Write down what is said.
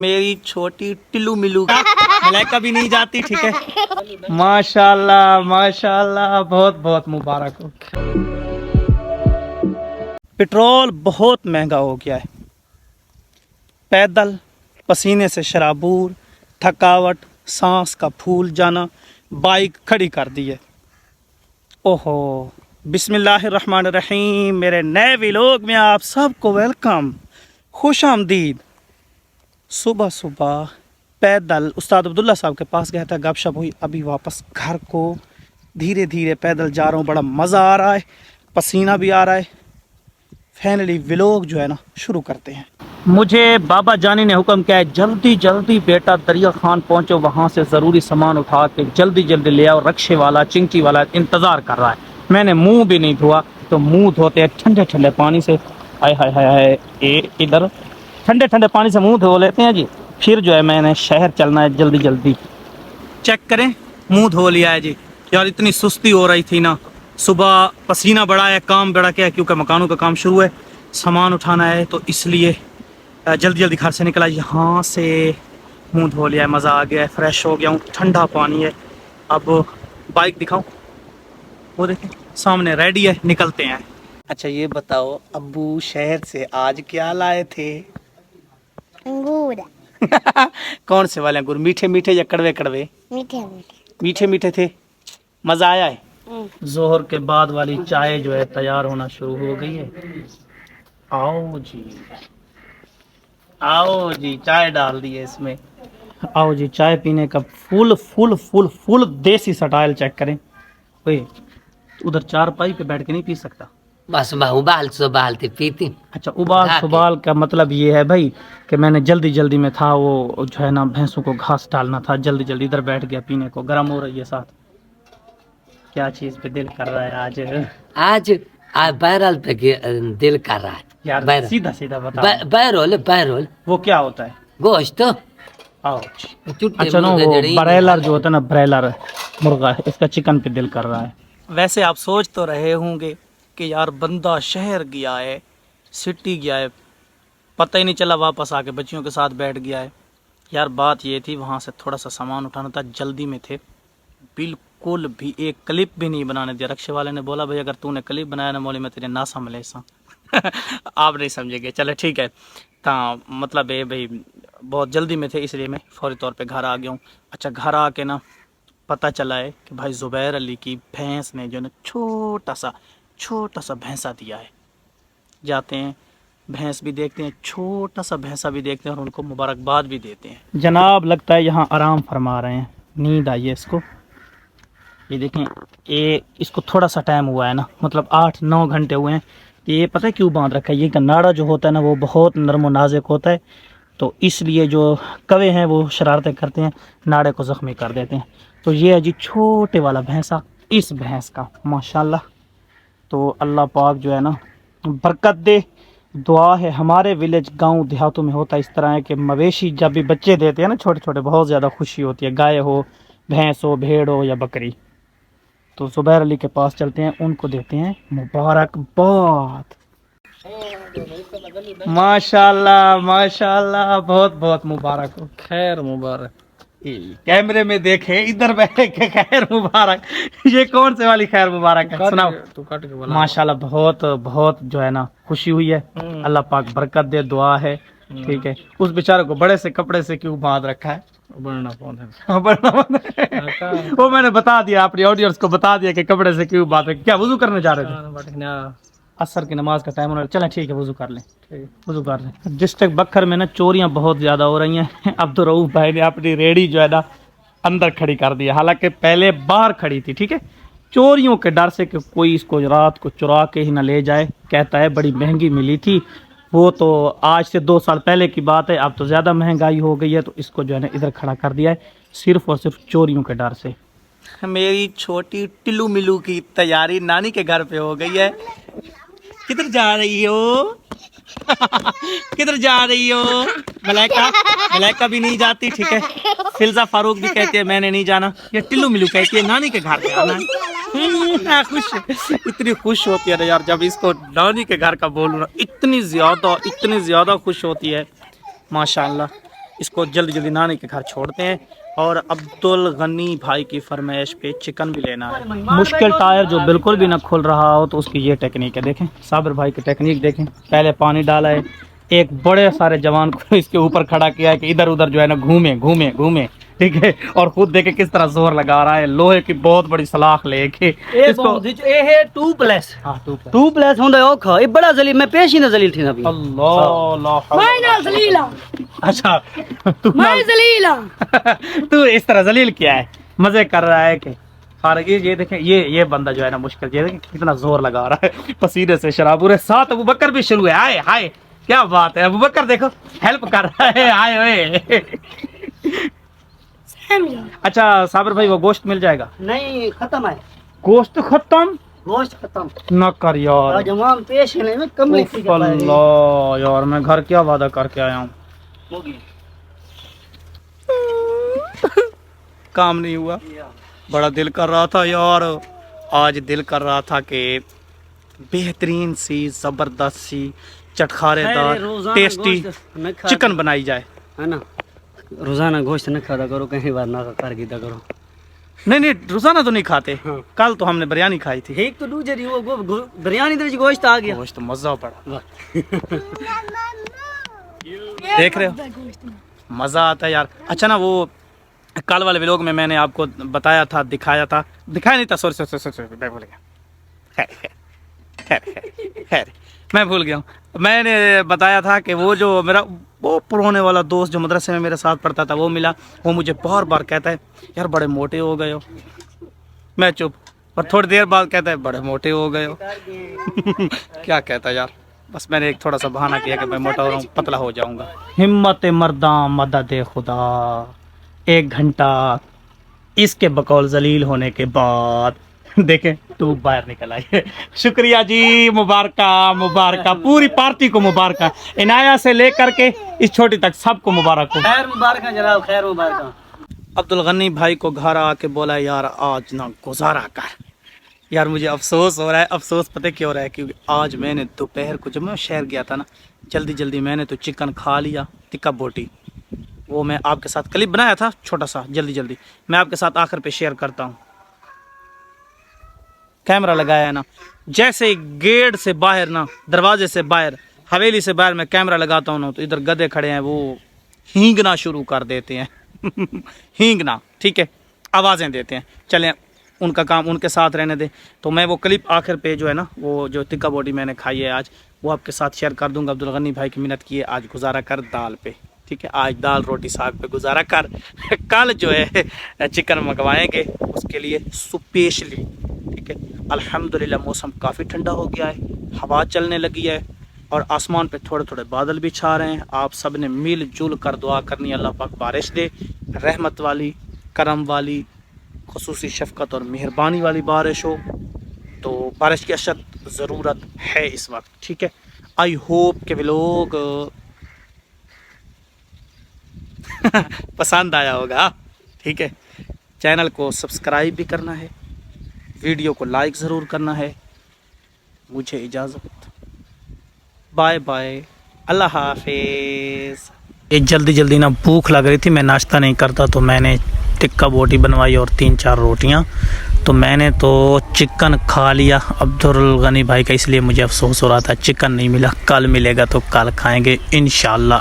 मेरी छोटी टिल्लू मिल्लू मलाइका भी नहीं जाती, ठीक है। माशाल्लाह माशाल्लाह, बहुत बहुत मुबारक हो। पेट्रोल बहुत महंगा हो गया है, पैदल पसीने से शराबूर, थकावट, सांस का फूल जाना, बाइक खड़ी कर दी है। ओहो, बिस्मिल्लाहिर्रहमानिर्रहीम। मेरे नए व्लॉग में आप सबको वेलकम, खुश आमदीद। सुबह सुबह पैदल उस्ताद अब्दुल्ला साहब के पास गया था, गपशप हुई, अभी वापस घर को धीरे धीरे पैदल जा रहा हूँ। बड़ा मज़ा आ रहा है, पसीना भी आ रहा है। फाइनली व्लॉग जो है ना शुरू करते हैं। मुझे बाबा जानी ने हुक्म किया है, जल्दी जल्दी बेटा दरिया खान पहुँचो, वहाँ से ज़रूरी सामान उठा के जल्दी जल्दी ले आओ। रक्शे वाला चिंची वाला इंतज़ार कर रहा है। मैंने मुँह भी नहीं धोआ, तो मुँह धोते हैं ठंडे ठंडे पानी से। हाय हाय हाय हाय, इधर ठंडे ठंडे पानी से मुंह धो लेते हैं जी। फिर जो है मैंने शहर चलना है जल्दी जल्दी। चेक करें, मुंह धो लिया है जी। यार इतनी सुस्ती हो रही थी ना, सुबह पसीना बड़ा है, काम बड़ा क्या है, क्योंकि मकानों का काम शुरू है, सामान उठाना है, तो इसलिए जल्दी जल्दी घर से निकला। यहाँ से मुंह धो लिया है, मज़ा आ गया है, फ्रेश हो गया हूँ, ठंडा पानी है। अब बाइक दिखाऊँ, वो देखें सामने रेडी है, निकलते हैं। अच्छा ये बताओ, अब्बू शहर से आज क्या लाए थे? अंगूर। कौन से वाले अंगूर, मीठे मीठे या कड़वे कड़वे? मीठे मीठे। मीठे मीठे थे, मज़ा आया है। जोहर के बाद वाली चाय जो है तैयार होना शुरू हो गई है। आओ जी, आओ जी, चाय डाल दी है इसमें। आओ जी, चाय पीने का फुल फुल फुल फुल देसी स्टाइल चेक करें। ओए, उधर चारपाई पे बैठ के नहीं पी सकता। बस उबालते पीती। अच्छा, उबाल का मतलब ये है भाई कि मैंने जल्दी जल्दी में था, वो जो है ना भैंसों को घास डालना था, जल्दी जल्दी इधर बैठ गया पीने को। गर्म हो रही है साथ। क्या चीज पे दिल कर रहा है आज? आज बैरल पे दिल कर रहा है यार, सीधा सीधा बता। बैरल वो क्या होता है? गोश्त। आओ। अच्छा ना, वो ब्रॉयलर जो होता है ना, ब्रॉयलर मुर्गा, इसका चिकन पे दिल कर रहा है। वैसे आप सोच तो रहे होंगे कि यार बंदा शहर गया है, सिटी गया है, पता ही नहीं चला, वापस आके बच्चियों के साथ बैठ गया है। यार बात ये थी, वहाँ से थोड़ा सा सामान उठाना था, जल्दी में थे, बिल्कुल भी एक क्लिप भी नहीं बनाने दिया। रक्शे वाले ने बोला, भाई अगर तूने क्लिप बनाया ना मौली, मैं तेरे ना समझे सा। आप नहीं समझेंगे, चले ठीक है। तो मतलब ये भाई बहुत जल्दी में थे, इसलिए मैं फौरी तौर पे घर आ गया हूँ। अच्छा, घर आके ना पता चला है कि भाई ज़ुबैर अली की भैंस ने जो ना छोटा सा भैंसा दिया है। जाते हैं, भैंस भी देखते हैं, छोटा सा भैंसा भी देखते हैं, और उनको मुबारकबाद भी देते हैं। जनाब लगता है यहाँ आराम फरमा रहे हैं, नींद आई है इसको। ये देखें, ये इसको थोड़ा सा टाइम हुआ है ना, मतलब 8-9 घंटे हुए हैं। ये पता है क्यों बांध रखा है? ये नाड़ा जो होता है ना, वो बहुत नरम व नाजुक होता है, तो इसलिए जो कवे हैं वो शरारतें करते हैं, नाड़े को ज़ख्मी कर देते हैं। तो ये है जी छोटे वाला भैंसा, इस भैंस का माशाल्लाह। तो अल्लाह पाक जो है ना बरकत दे। दुआ है, हमारे विलेज गांव देहातों में होता इस तरह है कि मवेशी जब भी बच्चे देते हैं ना छोटे छोटे, बहुत ज़्यादा खुशी होती है, गाय हो, भैंस हो, भेड़ हो या बकरी। तो ज़ुबैर अली के पास चलते हैं, उनको देते हैं मुबारकबाद। माशाल्लाह माशाल्लाह, बहुत बहुत मुबारक हो, खैर मुबारक। कैमरे में देखे, इधर बैठे के खैर मुबारक। ये कौन से वाली खैर मुबारक है, सुनाओ। तू काट के बोला। माशाल्लाह, बहुत बहुत जो है ना खुशी हुई है। अल्लाह पाक बरकत दे, दुआ है, ठीक है। उस बेचारे को बड़े से कपड़े से क्यों बांध रखा है? बनना कौन है? वो मैंने बता दिया, अपनी ऑडियंस को बता दिया कि कपड़े से क्यों बांध रखे। क्या वुजू करने जा रहे थे? असर की नमाज का टाइम होना, चलें ठीक है, वुजू कर लें, वुजू कर लें। डिस्ट्रिक्ट बखर में ना चोरियां बहुत ज़्यादा हो रही हैं। अब्दुल रऊफ भाई ने अपनी रेडी जो है ना अंदर खड़ी कर दी है, हालांकि पहले बाहर खड़ी थी, ठीक है। चोरियों के डर से कि कोई इसको रात को चुरा के ही ना ले जाए। कहता है बड़ी महंगी मिली थी, वो तो आज से 2 साल पहले की बात है, अब तो ज़्यादा महंगाई हो गई है, तो इसको जो है ना इधर खड़ा कर दिया है, सिर्फ और सिर्फ चोरियों के डर से। मेरी छोटी टिल्लू मिल्लू की तैयारी नानी के घर पे हो गई है। किधर जा रही हो? किधर जा रही हो? मलाइका भी नहीं जाती, ठीक है। फिल्जा फारूक भी कहती है मैंने नहीं जाना, ये टिल्लू मिल्लू कहती है नानी के घर पे आना है। खुश, इतनी खुश होती है ना यार, जब इसको नानी के घर का बोलूँ ना, इतनी ज़्यादा खुश होती है माशाल्लाह। اس کو جلدی جلدی نانی کے گھر چھوڑتے ہیں اور عبدالغنی بھائی کی فرمائش پہ چکن بھی لینا ہے. مشکل ٹائر جو بالکل بھی نہ کھل رہا ہو تو اس کی یہ ٹیکنیک ہے. دیکھیں صابر بھائی کی ٹیکنیک دیکھیں. پہلے پانی ڈالا ہے, ایک بڑے سارے جوان کو اس کے اوپر کھڑا کیا ہے کہ ادھر ادھر جو ہے نا گھومے گھومے گھومے, ٹھیک ہے, اور خود دیکھیں کس طرح زور لگا رہا ہے لوہے کی بہت بڑی سلاخ لے کے اس کو. اے ہے 2+ ہاں 2+ ہوندا اوکھا اے بڑا ذلیل میں پیش ہی نہ ذلیل تھی نا ابھی. اللہ اللہ. میں نہ ذلیلا, اچھا تو میں ذلیلا. تو اس طرح ذلیل کیا ہے, مزے کر رہا ہے کہ خارجی. یہ دیکھیں یہ بندہ جو ہے نا مشکل, یہ دیکھیں کتنا زور لگا رہا ہے پسینے سے شراب پورے ساتھ. ابو بکر بھی شروع ہے. ہائے ہائے کیا بات ہے, ابو بکر دیکھو ہیلپ کر رہا ہے. ہائے ہوئے. اچھا صابر بھائی وہ گوشت مل جائے گا؟ نہیں ختم ہے گوشت ختم, گوشت ختم. نہ کر یار. جمام پیش ہے میں کم لکھی اوف اللہ یار, میں گھر کیا وعدہ کر کے آیا ہوں, کام نہیں ہوا. بڑا دل کر رہا تھا یار, آج دل کر رہا تھا کہ بہترین سی زبردست سی چٹخارے دار ٹیسٹی چکن بنائی جائے, ہے نا. روزانہ گوشت نہ کھاتا کرو, کہیں بار نہ کر کیتا کرو. نہیں روزانہ تو نہیں کھاتے. کل تو ہم نے بریانی کھائی تھی. ایک تو دوسری وہ بریانی دے گوشت آ گیا. گوشت مزہ پڑا, دیکھ رہے ہو مزہ آتا ہے یار. اچھا نا وہ کل والے ویلوگ میں نے آپ کو بتایا تھا, دکھایا نہیں تھا, سوری میں بھول گیا. خیر میں بھول گیا ہوں. میں نے بتایا تھا کہ وہ جو میرا وہ پرانے والا دوست جو مدرسے میں میرے ساتھ پڑھتا تھا وہ ملا. وہ مجھے بار بار کہتا ہے یار بڑے موٹے ہو گئے ہو. میں چپ, اور تھوڑی دیر بعد کہتا ہے بڑے موٹے ہو گئے ہو. کیا کہتا ہے یار, بس میں نے ایک تھوڑا سا بہانہ کیا کہ میں موٹا ہو رہا ہوں, پتلا ہو جاؤں گا. ہمت مرداں مدد خدا, 1 گھنٹہ اس کے بقول ذلیل ہونے کے بعد دیکھیں تو باہر نکل آئی ہے. شکریہ جی, مبارکہ پوری پارٹی کو مبارکہ, عنایہ سے لے کر کے اس چھوٹی تک سب کو مبارک ہو. خیر مبارکہ جناب, خیر مبارکہ. عبدالغنی بھائی کو گھر آ کے بولا یار آج نہ گزارا کر. یار مجھے افسوس ہو رہا ہے. افسوس پتہ کیوں ہو رہا ہے, کیونکہ آج میں نے دوپہر کو جب میں شہر گیا تھا نا, جلدی میں نے تو چکن کھا لیا, ٹکا بوٹی. وہ میں آپ کے ساتھ کلپ بنایا تھا چھوٹا سا, جلدی میں آپ کے ساتھ آخر پہ شیئر کرتا ہوں. کیمرہ لگایا ہے نا, جیسے گیٹ سے باہر نا, دروازے سے باہر, حویلی سے باہر میں کیمرہ لگاتا ہوں نا, تو ادھر گدھے کھڑے ہیں, وہ ہینگنا شروع کر دیتے ہیں. ہینگنا, ٹھیک ہے, آوازیں دیتے ہیں. چلیں ان کا کام ان کے ساتھ رہنے دیں. تو میں وہ کلپ آخر پہ جو ہے نا, وہ جو ٹکا بوٹی میں نے کھائی ہے آج, وہ آپ کے ساتھ شیئر کر دوں گا. عبدالغنی بھائی کی منت کی ہے آج گزارا کر دال پہ, ٹھیک ہے, آج دال روٹی ساگ پہ گزارا کر. کل جو ہے چکن منگوائیں گے اس کے لیے اسپیشلی, ٹھیک ہے. الحمدللہ موسم کافی ٹھنڈا ہو گیا ہے, ہوا چلنے لگی ہے, اور آسمان پہ تھوڑے بادل بھی چھا رہے ہیں. آپ سب نے مل جل کر دعا کرنی, اللہ پاک بارش دے, رحمت والی, کرم والی, خصوصی شفقت اور مہربانی والی بارش ہو. تو بارش کی اشد ضرورت ہے اس وقت, ٹھیک ہے. آئی ہوپ کہ وہ لوگ پسند آیا ہوگا, ٹھیک ہے. چینل کو سبسکرائب بھی کرنا ہے, ویڈیو کو لائک ضرور کرنا ہے. مجھے اجازت, بائے بائے, اللہ حافظ. یہ جلدی نا بھوک لگ رہی تھی, میں ناشتہ نہیں کرتا, تو میں نے ٹکا بوٹی بنوائی اور 3-4 روٹیاں. تو میں نے تو چکن کھا لیا عبدالغنی بھائی کا, اس لیے مجھے افسوس ہو رہا تھا چکن نہیں ملا. کل ملے گا تو کل کھائیں گے انشاءاللہ.